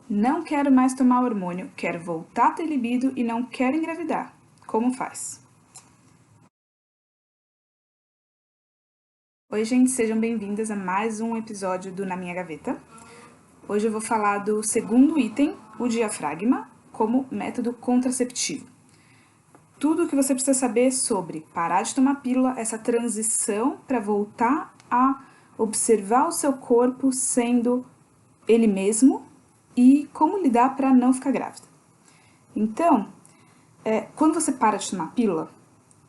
Não quero mais tomar hormônio, quero voltar a ter libido e não quero engravidar. Como faz? Oi, gente, sejam bem-vindas a mais um episódio do Na Minha Gaveta. Hoje eu vou falar do segundo item, o diafragma, como método contraceptivo. Tudo o que você precisa saber sobre parar de tomar pílula, essa transição para voltar a observar o seu corpo sendo ele mesmo e como lidar para não ficar grávida. Então, quando você para de tomar pílula,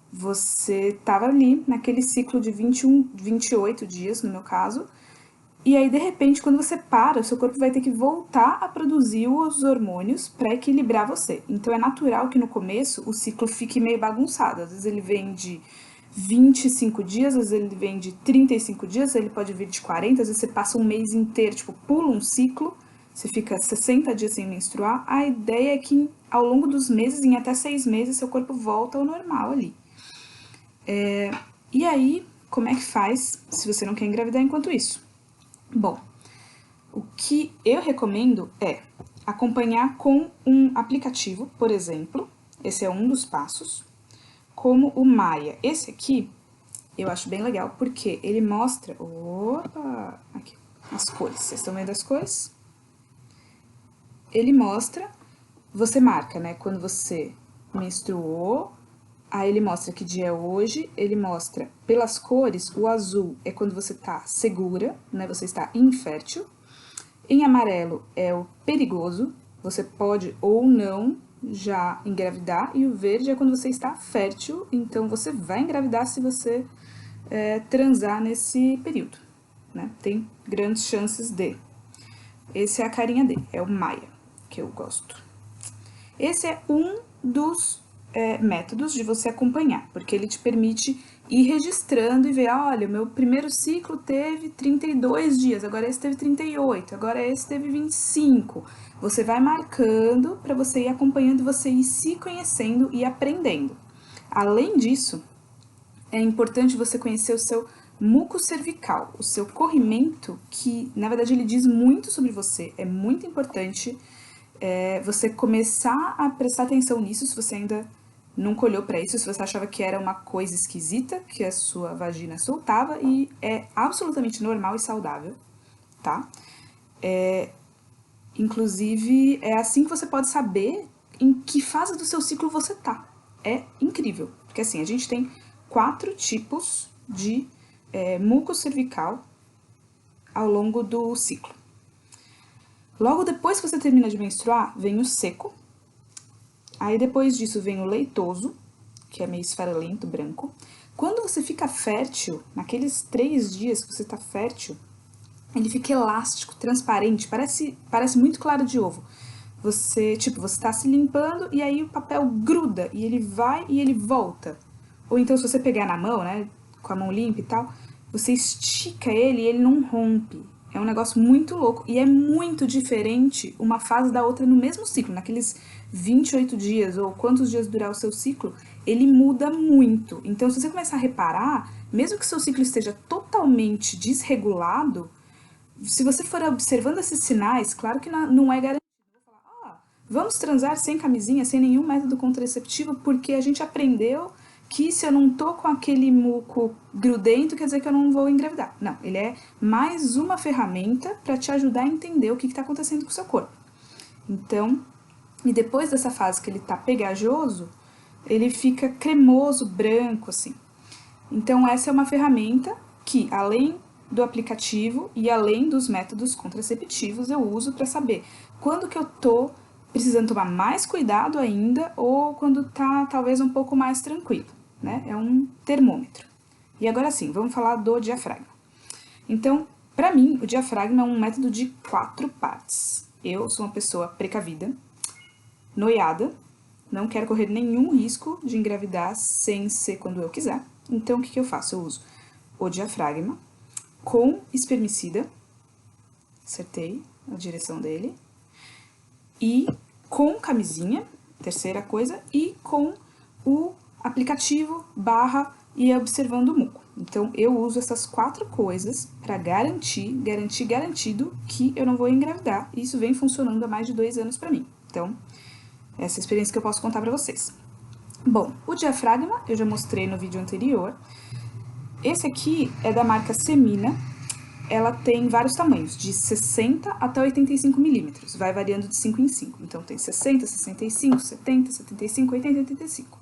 você estava ali naquele ciclo de 21, 28 dias, no meu caso, e aí de repente, quando você para, o seu corpo vai ter que voltar a produzir os hormônios para equilibrar você. Então é natural que no começo o ciclo fique meio bagunçado. Às vezes ele vem de 25 dias, às vezes ele vem de 35 dias, ele pode vir de 40, às vezes você passa um mês inteiro, tipo, pula um ciclo, você fica 60 dias sem menstruar. A ideia é que ao longo dos meses, em até 6 meses, seu corpo volta ao normal ali. E aí, como é que faz se você não quer engravidar enquanto isso? Bom, o que eu recomendo é acompanhar com um aplicativo, por exemplo, esse é um dos passos, como o Maia. Esse aqui eu acho bem legal porque ele mostra, aqui, as cores. Vocês estão vendo as cores? Ele mostra, você marca, né, quando você menstruou, aí ele mostra que dia é hoje, ele mostra pelas cores, o azul é quando você tá segura, né, você está infértil. Em amarelo é o perigoso, você pode ou não já engravidar, e o verde é quando você está fértil, então você vai engravidar se você transar nesse período, né? Tem grandes chances de. Esse é a carinha dele, é o Maia, que eu gosto. Esse é um dos métodos de você acompanhar, porque ele te permite ir registrando e ver, olha, o meu primeiro ciclo teve 32 dias, agora esse teve 38, agora esse teve 25. Você vai marcando para você ir acompanhando, você ir se conhecendo e aprendendo. Além disso, é importante você conhecer o seu muco cervical, o seu corrimento, que na verdade ele diz muito sobre você, é muito importante você começar a prestar atenção nisso, se você ainda nunca olhou para isso, se você achava que era uma coisa esquisita, que a sua vagina soltava, e é absolutamente normal e saudável, tá? Inclusive, é assim que você pode saber em que fase do seu ciclo você tá. É incrível, porque assim, a gente tem 4 tipos de muco cervical ao longo do ciclo. Logo depois que você termina de menstruar, vem o seco. Aí depois disso vem o leitoso, que é meio esfarelento, branco. Quando você fica fértil, naqueles 3 dias que você tá fértil, ele fica elástico, transparente, parece muito claro de ovo. Você tá se limpando e aí o papel gruda e ele vai e ele volta. Ou então se você pegar na mão, né, com a mão limpa e tal, você estica ele e ele não rompe. É um negócio muito louco e é muito diferente uma fase da outra no mesmo ciclo, naqueles 28 dias ou quantos dias durar o seu ciclo, ele muda muito. Então, se você começar a reparar, mesmo que seu ciclo esteja totalmente desregulado, se você for observando esses sinais, claro que não é garantido. Vamos transar sem camisinha, sem nenhum método contraceptivo, porque a gente aprendeu que se eu não tô com aquele muco grudento, quer dizer que eu não vou engravidar. Não, ele é mais uma ferramenta para te ajudar a entender o que está acontecendo com o seu corpo. Então, e depois dessa fase que ele tá pegajoso, ele fica cremoso, branco, assim. Então, essa é uma ferramenta que, além do aplicativo e além dos métodos contraceptivos, eu uso para saber quando que eu tô precisando tomar mais cuidado ainda ou quando tá talvez um pouco mais tranquilo, né? É um termômetro. E agora sim, vamos falar do diafragma. Então, para mim, o diafragma é um método de 4 partes. Eu sou uma pessoa precavida, noiada, não quero correr nenhum risco de engravidar sem ser quando eu quiser. Então, o que eu faço? Eu uso o diafragma com espermicida, acertei a direção dele, e com camisinha, terceira coisa, e com o aplicativo barra e observando o muco. Então, eu uso essas 4 coisas para garantido que eu não vou engravidar. E isso vem funcionando há mais de 2 anos para mim. Então, essa é a experiência que eu posso contar para vocês. Bom, o diafragma eu já mostrei no vídeo anterior. Esse aqui é da marca Semina. Ela tem vários tamanhos, de 60 até 85 milímetros, vai variando de 5 em 5. Então, tem 60, 65, 70, 75, 80, 85.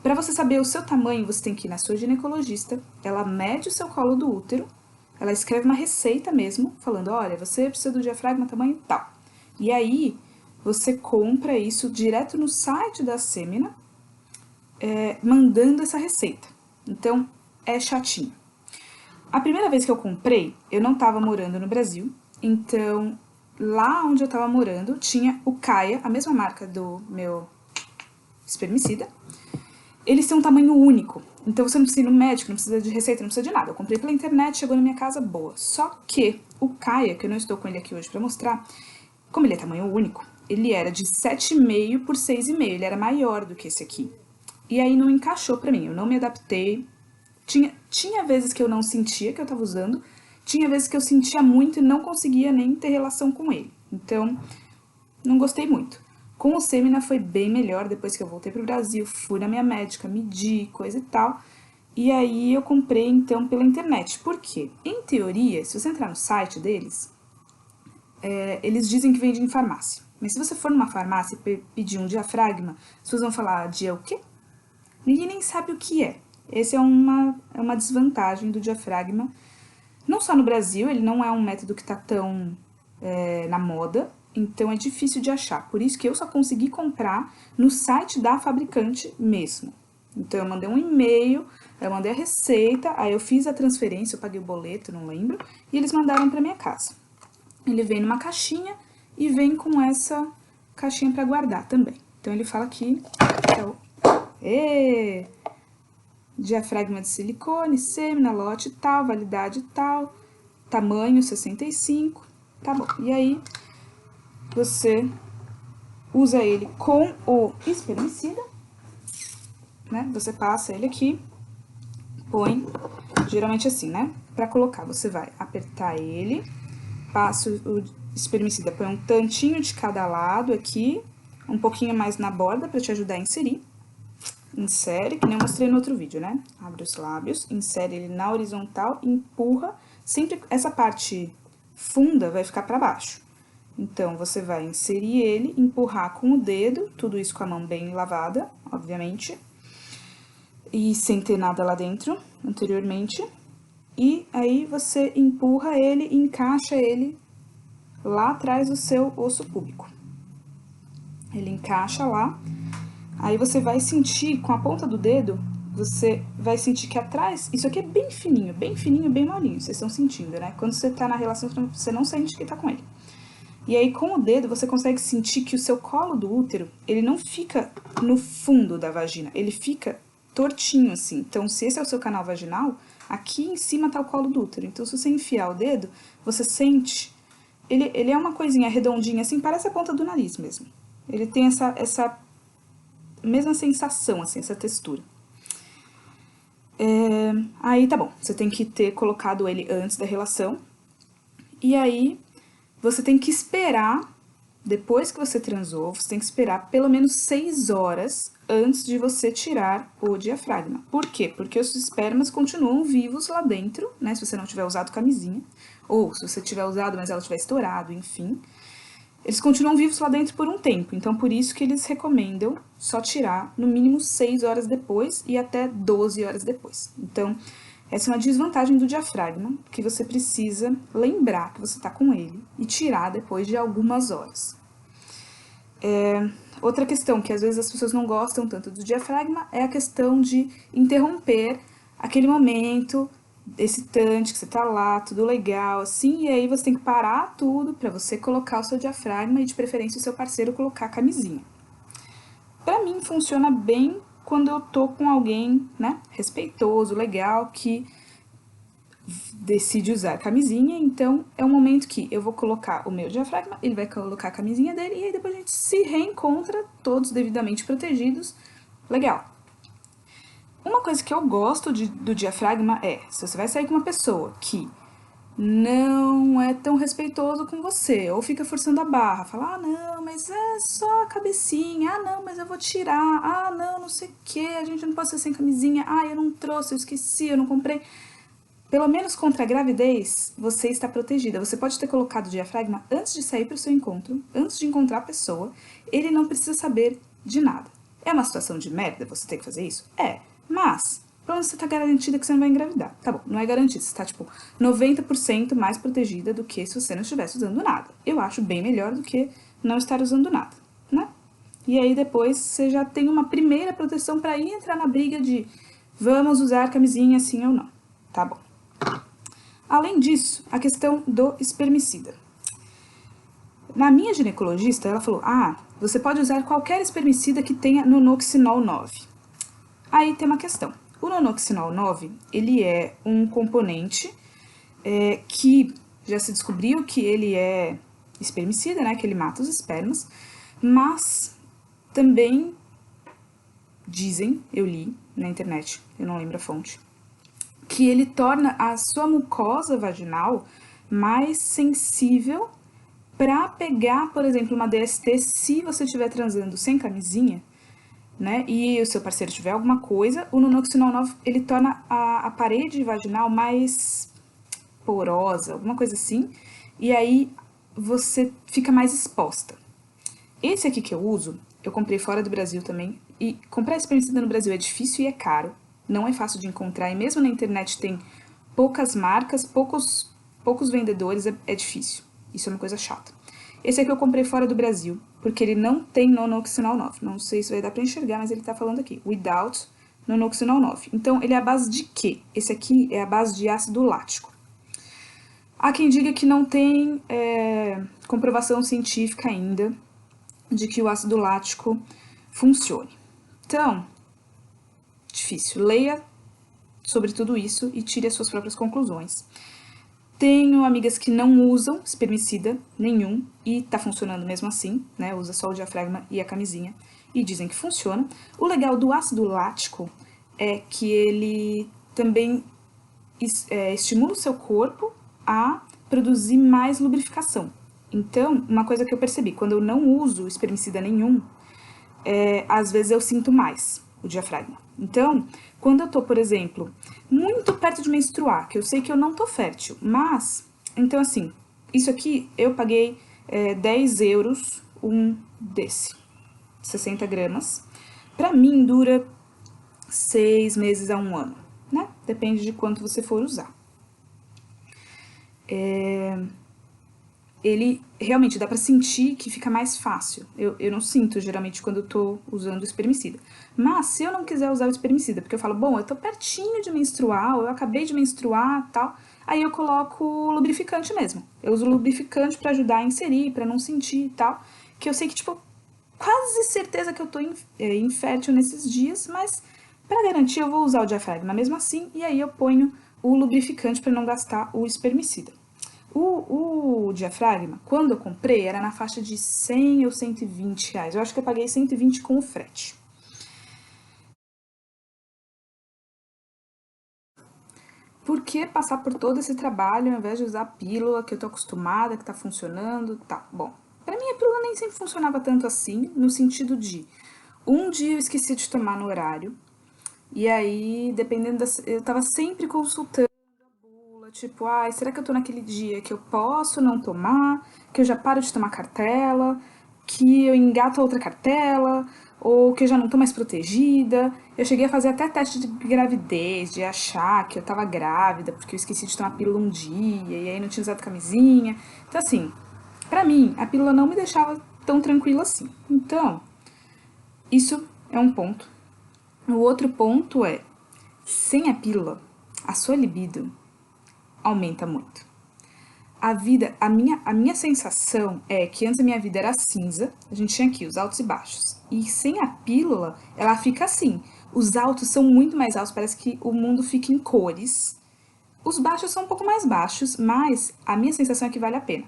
Para você saber o seu tamanho, você tem que ir na sua ginecologista, ela mede o seu colo do útero, ela escreve uma receita mesmo, falando, olha, você precisa do diafragma tamanho tal. E aí, você compra isso direto no site da Semina, mandando essa receita. Então, é chatinho. A primeira vez que eu comprei, eu não estava morando no Brasil, então lá onde eu estava morando tinha o Kaia, a mesma marca do meu espermicida. Eles têm um tamanho único, então você não precisa ir no médico, não precisa de receita, não precisa de nada. Eu comprei pela internet, chegou na minha casa, boa. Só que o Kaia, que eu não estou com ele aqui hoje para mostrar, como ele é tamanho único, ele era de 7,5 por 6,5, ele era maior do que esse aqui. E aí não encaixou pra mim, eu não me adaptei. Tinha vezes que eu não sentia que eu tava usando, tinha vezes que eu sentia muito e não conseguia nem ter relação com ele. Então, não gostei muito. Com o Semina foi bem melhor, depois que eu voltei pro Brasil, fui na minha médica, medi, coisa e tal. E aí eu comprei, então, pela internet. Por quê? Em teoria, se você entrar no site deles, eles dizem que vende em farmácia. Mas se você for numa farmácia e pedir um diafragma, vocês vão falar, dia o quê? Ninguém nem sabe o que é. Essa é uma desvantagem do diafragma. Não só no Brasil, ele não é um método que está tão na moda, então é difícil de achar. Por isso que eu só consegui comprar no site da fabricante mesmo. Então eu mandei um e-mail, eu mandei a receita, aí eu fiz a transferência, eu paguei o boleto, não lembro, e eles mandaram para minha casa. Ele vem numa caixinha e vem com essa caixinha para guardar também. Então ele fala aqui, diafragma de silicone, Semina, lote tal, validade tal, tamanho 65, tá bom. E aí, você usa ele com o espermicida, né? Você passa ele aqui, põe, geralmente assim, né? Pra colocar, você vai apertar ele, passa o espermicida, põe um tantinho de cada lado aqui, um pouquinho mais na borda pra te ajudar a inserir. Insere, que nem eu mostrei no outro vídeo, né? Abre os lábios, insere ele na horizontal, empurra. Sempre essa parte funda vai ficar para baixo. Então, você vai inserir ele, empurrar com o dedo, tudo isso com a mão bem lavada, obviamente. E sem ter nada lá dentro, anteriormente. E aí, você empurra ele e encaixa ele lá atrás do seu osso púbico. Ele encaixa lá. Aí você vai sentir, com a ponta do dedo, você vai sentir que atrás, isso aqui é bem fininho, bem molinho, vocês estão sentindo, né? Quando você tá na relação, você não sente que tá com ele. E aí, com o dedo, você consegue sentir que o seu colo do útero, ele não fica no fundo da vagina, ele fica tortinho, assim. Então, se esse é o seu canal vaginal, aqui em cima tá o colo do útero. Então, se você enfiar o dedo, você sente... Ele é uma coisinha redondinha, assim, parece a ponta do nariz mesmo. Ele tem essa mesma sensação, assim, essa textura. Aí tá bom, você tem que ter colocado ele antes da relação. E aí, você tem que esperar, depois que você transou, você tem que esperar pelo menos 6 horas antes de você tirar o diafragma. Por quê? Porque os espermas continuam vivos lá dentro, né? Se você não tiver usado camisinha, ou se você tiver usado, mas ela tiver estourado, enfim. Eles continuam vivos lá dentro por um tempo, então por isso que eles recomendam só tirar no mínimo 6 horas depois e até 12 horas depois. Então, essa é uma desvantagem do diafragma, que você precisa lembrar que você está com ele e tirar depois de algumas horas. Outra questão que às vezes as pessoas não gostam tanto do diafragma é a questão de interromper aquele momento excitante, que você tá lá, tudo legal, assim, e aí você tem que parar tudo pra você colocar o seu diafragma e, de preferência, o seu parceiro colocar a camisinha. Pra mim, funciona bem quando eu tô com alguém, né, respeitoso, legal, que decide usar a camisinha, então é um momento que eu vou colocar o meu diafragma, ele vai colocar a camisinha dele, e aí depois a gente se reencontra, todos devidamente protegidos, legal. Uma coisa que eu gosto do diafragma é, se você vai sair com uma pessoa que não é tão respeitoso com você, ou fica forçando a barra, fala, ah, não, mas é só a cabecinha, ah, não, mas eu vou tirar, ah, não, não sei o que, a gente não pode ser sem camisinha, ah, eu não trouxe, eu esqueci, eu não comprei. Pelo menos contra a gravidez, você está protegida. Você pode ter colocado o diafragma antes de sair para o seu encontro, antes de encontrar a pessoa, ele não precisa saber de nada. É uma situação de merda você ter que fazer isso? É, mas pelo menos você tá garantida que você não vai engravidar. Tá bom, não é garantido, você tá, tipo, 90% mais protegida do que se você não estivesse usando nada. Eu acho bem melhor do que não estar usando nada, né? E aí depois você já tem uma primeira proteção para ir entrar na briga de vamos usar camisinha sim ou não. Tá bom. Além disso, a questão do espermicida. Na minha ginecologista, ela falou, ah, você pode usar qualquer espermicida que tenha nonoxinol 9. Aí tem uma questão. O nonoxinol 9, ele é um componente que já se descobriu que ele é espermicida, né, que ele mata os espermas, mas também dizem, eu li na internet, eu não lembro a fonte, que ele torna a sua mucosa vaginal mais sensível para pegar, por exemplo, uma DST se você estiver transando sem camisinha, né, e o seu parceiro tiver alguma coisa, o nonoxinol 9, ele torna a parede vaginal mais porosa, alguma coisa assim, e aí você fica mais exposta. Esse aqui que eu uso, eu comprei fora do Brasil também, e comprar espermicida no Brasil é difícil e é caro, não é fácil de encontrar, e mesmo na internet tem poucas marcas, poucos vendedores, é difícil. Isso é uma coisa chata. Esse aqui eu comprei fora do Brasil, porque ele não tem nonoxinol 9. Não sei se vai dar pra enxergar, mas ele tá falando aqui. Without nonoxinol 9. Então, ele é a base de quê? Esse aqui é a base de ácido lático. Há quem diga que não tem comprovação científica ainda de que o ácido lático funcione. Então, difícil. Leia sobre tudo isso e tire as suas próprias conclusões. Tenho amigas que não usam espermicida nenhum e tá funcionando mesmo assim, né? Usa só o diafragma e a camisinha e dizem que funciona. O legal do ácido lático é que ele também estimula o seu corpo a produzir mais lubrificação. Então, uma coisa que eu percebi, quando eu não uso espermicida nenhum, às vezes eu sinto mais o diafragma. Então, quando eu tô, por exemplo, muito perto de menstruar, que eu sei que eu não tô fértil, mas, então assim, isso aqui eu paguei 10 euros um desse, 60 gramas. Pra mim dura 6 meses a 1 ano, né? Depende de quanto você for usar. Ele realmente dá pra sentir que fica mais fácil. Eu não sinto, geralmente, quando eu tô usando o espermicida. Mas, se eu não quiser usar o espermicida, porque eu falo, bom, eu tô pertinho de menstruar, ou eu acabei de menstruar e tal, aí eu coloco lubrificante mesmo. Eu uso lubrificante pra ajudar a inserir, pra não sentir e tal, que eu sei que, tipo, quase certeza que eu tô infértil nesses dias, mas pra garantir eu vou usar o diafragma mesmo assim, e aí eu ponho o lubrificante pra não gastar o espermicida. O diafragma, quando eu comprei, era na faixa de 100 ou 120 reais. Eu acho que eu paguei 120 com o frete. Por que passar por todo esse trabalho ao invés de usar a pílula que eu tô acostumada, que tá funcionando? Tá, bom. Pra mim a pílula nem sempre funcionava tanto assim, no sentido de um dia eu esqueci de tomar no horário, e aí, dependendo da. Eu tava sempre consultando. Tipo, ai, será que eu tô naquele dia que eu posso não tomar, que eu já paro de tomar cartela, que eu engato a outra cartela, ou que eu já não tô mais protegida. Eu cheguei a fazer até teste de gravidez, de achar que eu tava grávida, porque eu esqueci de tomar pílula um dia, e aí não tinha usado camisinha. Então, assim, pra mim, a pílula não me deixava tão tranquila assim. Então, isso é um ponto. O outro ponto é, sem a pílula, a sua libido aumenta muito. A minha sensação é que antes a minha vida era cinza, a gente tinha aqui os altos e baixos. E sem a pílula, ela fica assim. Os altos são muito mais altos, parece que o mundo fica em cores. Os baixos são um pouco mais baixos, mas a minha sensação é que vale a pena.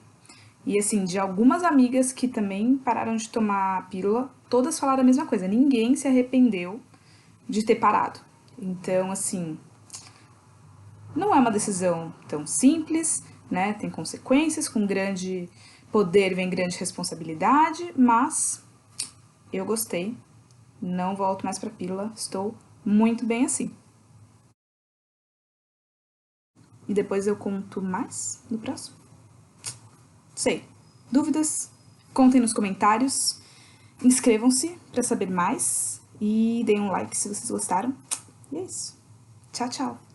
E assim, de algumas amigas que também pararam de tomar a pílula, todas falaram a mesma coisa. Ninguém se arrependeu de ter parado. Então, assim, não é uma decisão tão simples, né? Tem consequências, com grande poder vem grande responsabilidade, mas eu gostei, não volto mais pra pílula, estou muito bem assim. E depois eu conto mais no próximo. Sei. Dúvidas? Contem nos comentários. Inscrevam-se para saber mais. E deem um like se vocês gostaram. E é isso. Tchau, tchau.